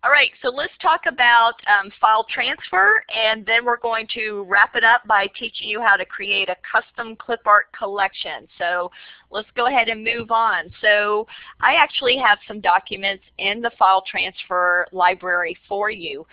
All right, so let's talk about file transfer, and then we're going to wrap it up by teaching you how to create a custom Clipart collection. So let's go ahead and move on. So I actually have some documents in the file transfer library for you.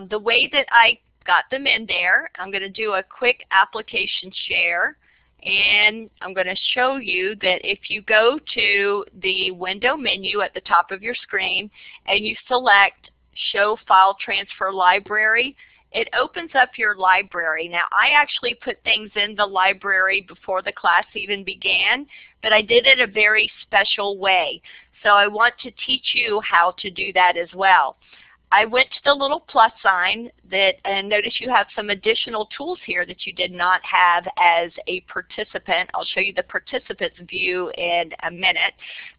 The way that I got them in there, I'm going to do a quick application share. And I'm going to show you that if you go to the window menu at the top of your screen and you select Show File Transfer Library, it opens up your library. Now, I actually put things in the library before the class even began, but I did it a very special way. So I want to teach you how to do that as well. I went to the little plus sign and notice you have some additional tools here that you did not have as a participant. I'll show you the participants view in a minute.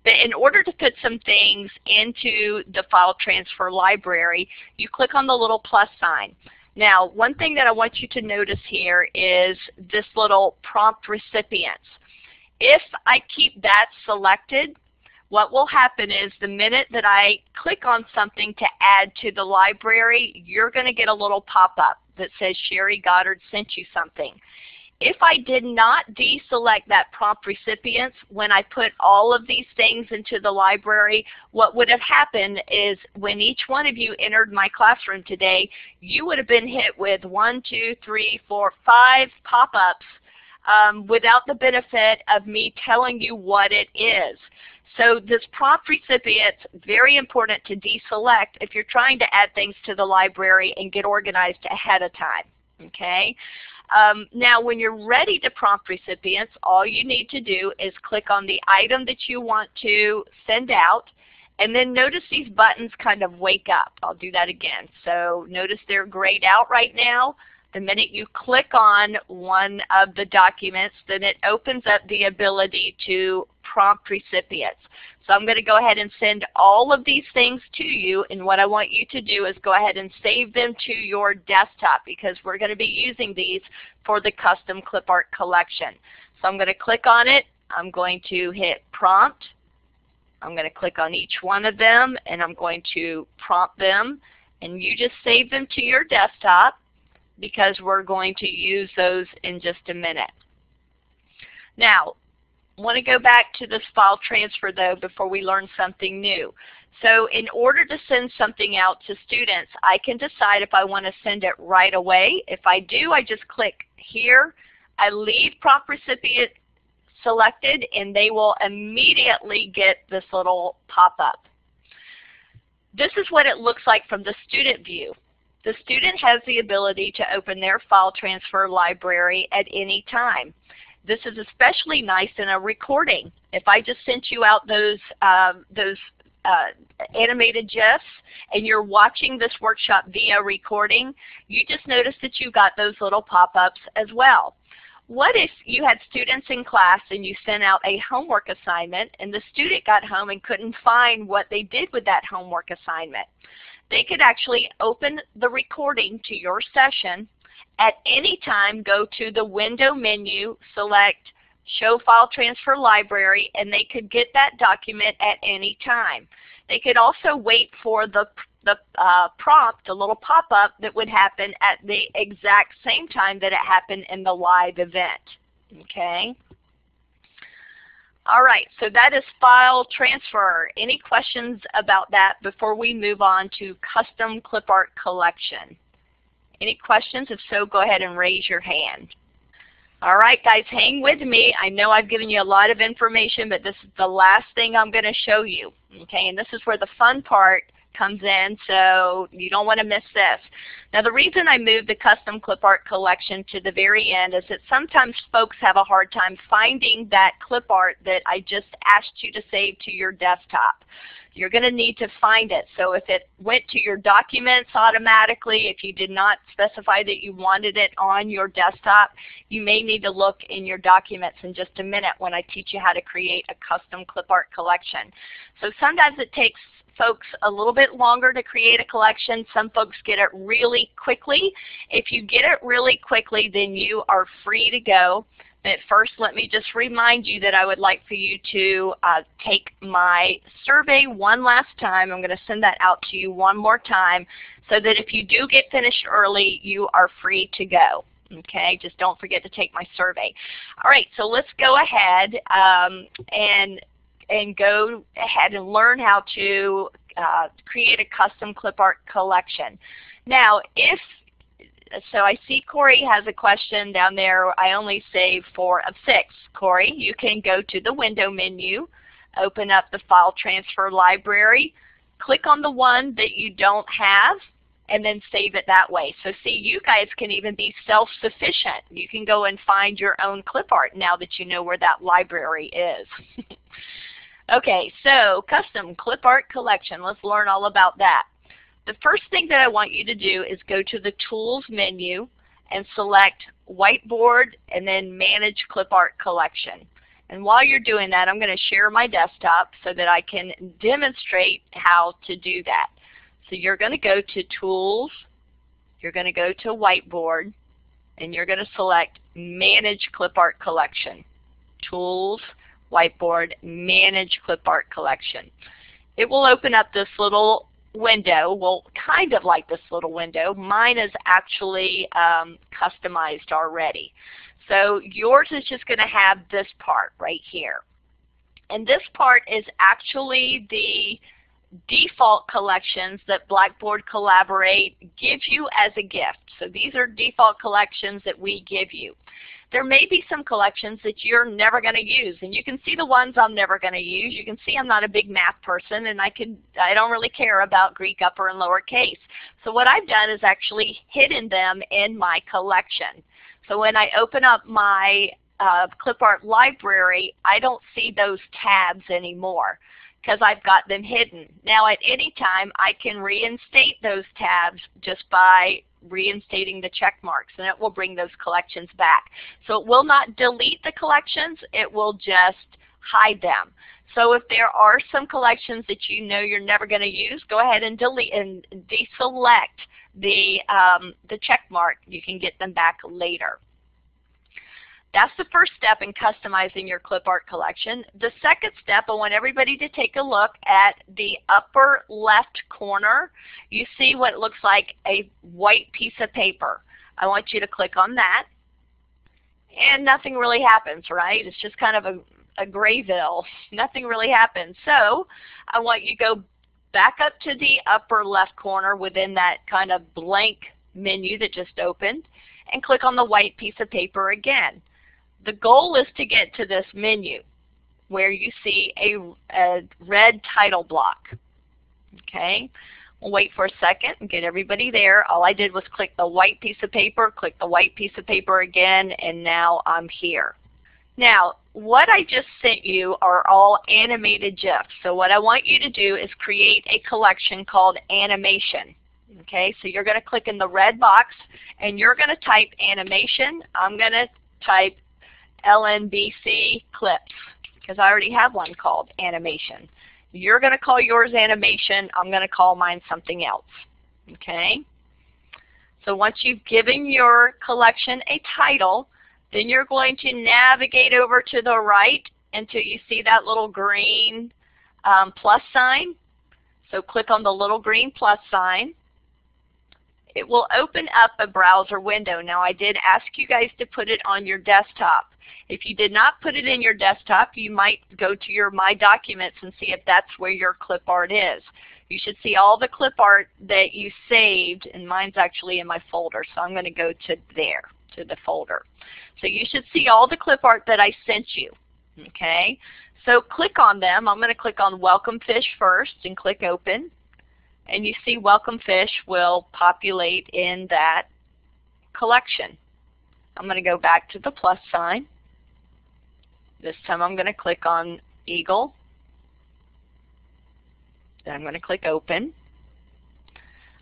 But in order to put some things into the file transfer library, you click on the little plus sign. Now, one thing that I want you to notice here is this little prompt recipients. If I keep that selected, what will happen is the minute that I click on something to add to the library, you're going to get a little pop-up that says Sherry Goddard sent you something. If I did not deselect that prompt recipients when I put all of these things into the library, what would have happened is when each one of you entered my classroom today, you would have been hit with 1, 2, 3, 4, 5 pop-ups without the benefit of me telling you what it is. So this prompt recipient's very important to deselect if you're trying to add things to the library and get organized ahead of time. Okay? Now when you're ready to prompt recipients, all you need to do is click on the item that you want to send out, and then notice these buttons kind of wake up. I'll do that again. So notice they're grayed out right now. The minute you click on one of the documents, then it opens up the ability to prompt recipients. So I'm going to go ahead and send all of these things to you, and what I want you to do is go ahead and save them to your desktop because we're going to be using these for the custom Clipart collection. So I'm going to click on it. I'm going to hit prompt. I'm going to click on each one of them, and I'm going to prompt them, and you just save them to your desktop, because we're going to use those in just a minute. Now, I want to go back to this file transfer though before we learn something new. So in order to send something out to students, I can decide if I want to send it right away. If I do, I just click here. I leave prompt recipient selected, and they will immediately get this little pop-up. This is what it looks like from the student view. The student has the ability to open their file transfer library at any time. This is especially nice in a recording. If I just sent you out those animated GIFs and you're watching this workshop via recording, you just noticed that you got those little pop-ups as well. What if you had students in class and you sent out a homework assignment and the student got home and couldn't find what they did with that homework assignment? They could actually open the recording to your session at any time, go to the window menu, select Show File Transfer Library, and they could get that document at any time. They could also wait for the prompt, the little pop-up that would happen at the exact same time that it happened in the live event. Okay? All right, so that is file transfer. Any questions about that before we move on to custom Clipart collection? Any questions? If so, go ahead and raise your hand. All right, guys, hang with me. I know I've given you a lot of information, but this is the last thing I'm going to show you. Okay, and this is where the fun part comes in, so you don't want to miss this. Now the reason I moved the custom Clipart collection to the very end is that sometimes folks have a hard time finding that Clipart that I just asked you to save to your desktop. You're going to need to find it. So if it went to your documents automatically, if you did not specify that you wanted it on your desktop, you may need to look in your documents in just a minute when I teach you how to create a custom Clipart collection. So sometimes it takes folks a little bit longer to create a collection. Some folks get it really quickly. If you get it really quickly, then you are free to go. But first, let me just remind you that I would like for you to take my survey one last time. I'm going to send that out to you one more time so that if you do get finished early, you are free to go. Okay, just don't forget to take my survey. All right, so let's go ahead and go ahead and learn how to create a custom Clipart collection. Now, so I see Corey has a question down there. I only save 4 of 6. Corey, you can go to the window menu, open up the file transfer library, click on the one that you don't have, and then save it that way. So see, you guys can even be self-sufficient. You can go and find your own Clipart now that you know where that library is. Okay, so custom Clipart collection. Let's learn all about that. The first thing that I want you to do is go to the Tools menu and select Whiteboard and then Manage Clipart Collection. And while you're doing that, I'm going to share my desktop so that I can demonstrate how to do that. So you're going to go to Tools, you're going to go to Whiteboard, and you're going to select Manage Clipart Collection. Tools, Whiteboard, Manage Clipart Collection. It will open up this little window, well, kind of like this little window. Mine is actually customized already. So yours is just going to have this part right here. And this part is actually the default collections that Blackboard Collaborate gives you as a gift. So these are default collections that we give you. There may be some collections that you're never going to use, and you can see the ones I'm never going to use. You can see I'm not a big math person, and I don't really care about Greek upper and lower case. So what I've done is actually hidden them in my collection. So when I open up my Clipart library, I don't see those tabs anymore because I've got them hidden. Now at any time, I can reinstate those tabs just by reinstating the check marks, and it will bring those collections back. So it will not delete the collections, it will just hide them. So if there are some collections that you know you're never going to use, go ahead and delete and deselect the check mark. You can get them back later. That's the first step in customizing your Clipart collection. The second step, I want everybody to take a look at the upper left corner. You see what looks like a white piece of paper. I want you to click on that, and nothing really happens, right? It's just kind of a grayville. Nothing really happens. So I want you to go back up to the upper left corner within that kind of blank menu that just opened, and click on the white piece of paper again. The goal is to get to this menu where you see a red title block. Okay, we'll wait for a second and get everybody there. All I did was click the white piece of paper, click the white piece of paper again, and now I'm here. Now, what I just sent you are all animated GIFs. So what I want you to do is create a collection called Animation. Okay, so you're going to click in the red box and you're going to type animation. I'm going to type LNBC clips because I already have one called animation. You're going to call yours animation. I'm going to call mine something else. Okay? So once you've given your collection a title, then you're going to navigate over to the right until you see that little green plus sign. So click on the little green plus sign. It will open up a browser window. Now I did ask you guys to put it on your desktop. If you did not put it in your desktop, you might go to your My Documents and see if that's where your Clipart is. You should see all the Clipart that you saved, and mine's actually in my folder, so I'm going to go to there, to the folder. So you should see all the Clipart that I sent you. Okay? So click on them. I'm going to click on Welcome Fish first and click Open. And you see Welcome Fish will populate in that collection. I'm going to go back to the plus sign. This time I'm going to click on Eagle. Then I'm going to click Open.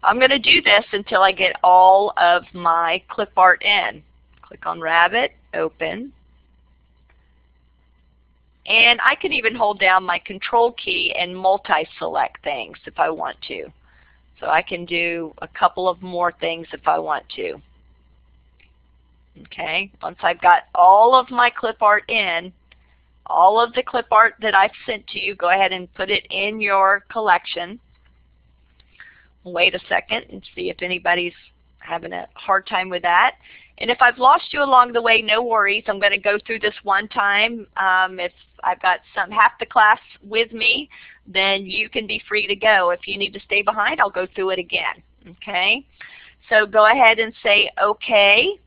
I'm going to do this until I get all of my Clipart in. Click on Rabbit, Open. And I can even hold down my Control key and multi-select things if I want to. So I can do a couple of more things if I want to. Okay, once I've got all of my clip art in, all of the clip art that I've sent to you, go ahead and put it in your collection. Wait a second and see if anybody's having a hard time with that. And if I've lost you along the way, no worries. I'm going to go through this one time. If I've got half the class with me, then you can be free to go. If you need to stay behind, I'll go through it again. Okay? So go ahead and say OK.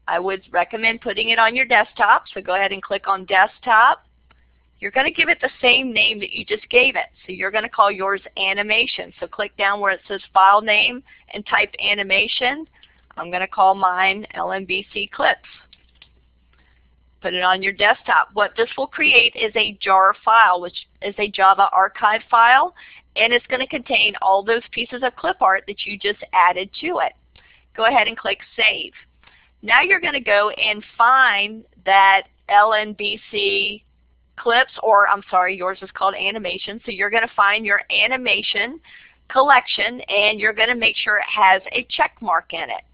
I would recommend putting it on your desktop. So go ahead and click on Desktop. You're going to give it the same name that you just gave it. So you're going to call yours Animation. So click down where it says File Name and type Animation. I'm going to call mine LNBC Clips. Put it on your desktop. What this will create is a jar file, which is a Java archive file, and it's going to contain all those pieces of clip art that you just added to it. Go ahead and click Save. Now you're going to go and find that LNBC Clips, or I'm sorry, yours is called Animation, so you're going to find your animation collection and you're going to make sure it has a check mark in it.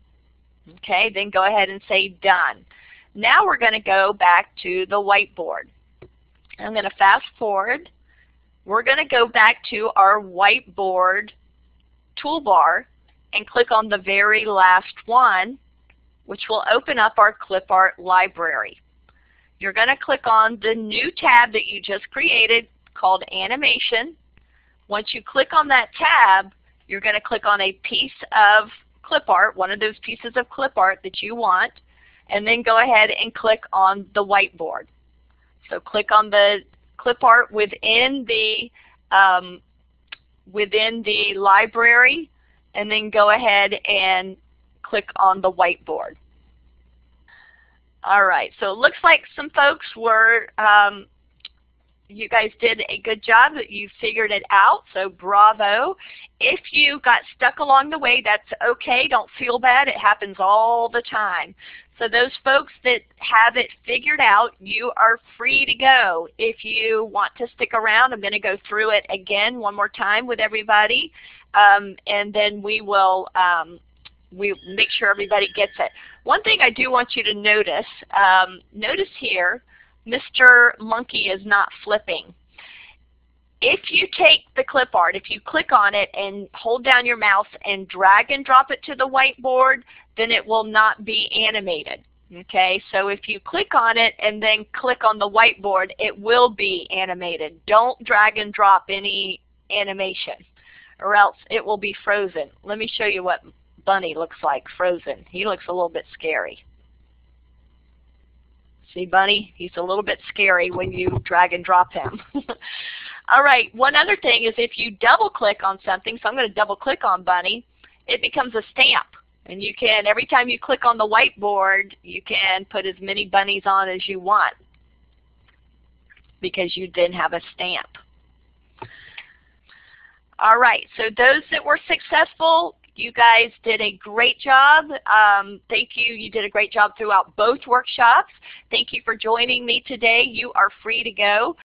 Okay, then go ahead and say Done. Now we're going to go back to the whiteboard. I'm going to fast forward. We're going to go back to our whiteboard toolbar and click on the very last one, which will open up our clip art library. You're going to click on the new tab that you just created called Animation. Once you click on that tab, you're going to click on a piece of clip art, one of those pieces of clip art that you want, and then go ahead and click on the whiteboard. So click on the clip art within the library, and then go ahead and click on the whiteboard. All right, so it looks like some folks were, you guys did a good job, that you figured it out, so bravo. If you got stuck along the way, that's okay. Don't feel bad. It happens all the time. So those folks that have it figured out, you are free to go. If you want to stick around, I'm going to go through it again one more time with everybody, and then we will make sure everybody gets it. One thing I do want you to notice, notice here, Mr. Monkey is not flipping. If you take the clip art, if you click on it and hold down your mouse and drag and drop it to the whiteboard, then it will not be animated. Okay, so if you click on it and then click on the whiteboard, it will be animated. Don't drag and drop any animation, or else it will be frozen. Let me show you what Bunny looks like frozen. He looks a little bit scary. See, Bunny? He's a little bit scary when you drag and drop him. All right, one other thing is if you double click on something, so I'm going to double click on Bunny, it becomes a stamp. And you can, every time you click on the whiteboard, you can put as many bunnies on as you want because you then have a stamp. All right, so those that were successful, you guys did a great job. Thank you. You did a great job throughout both workshops. Thank you for joining me today. You are free to go.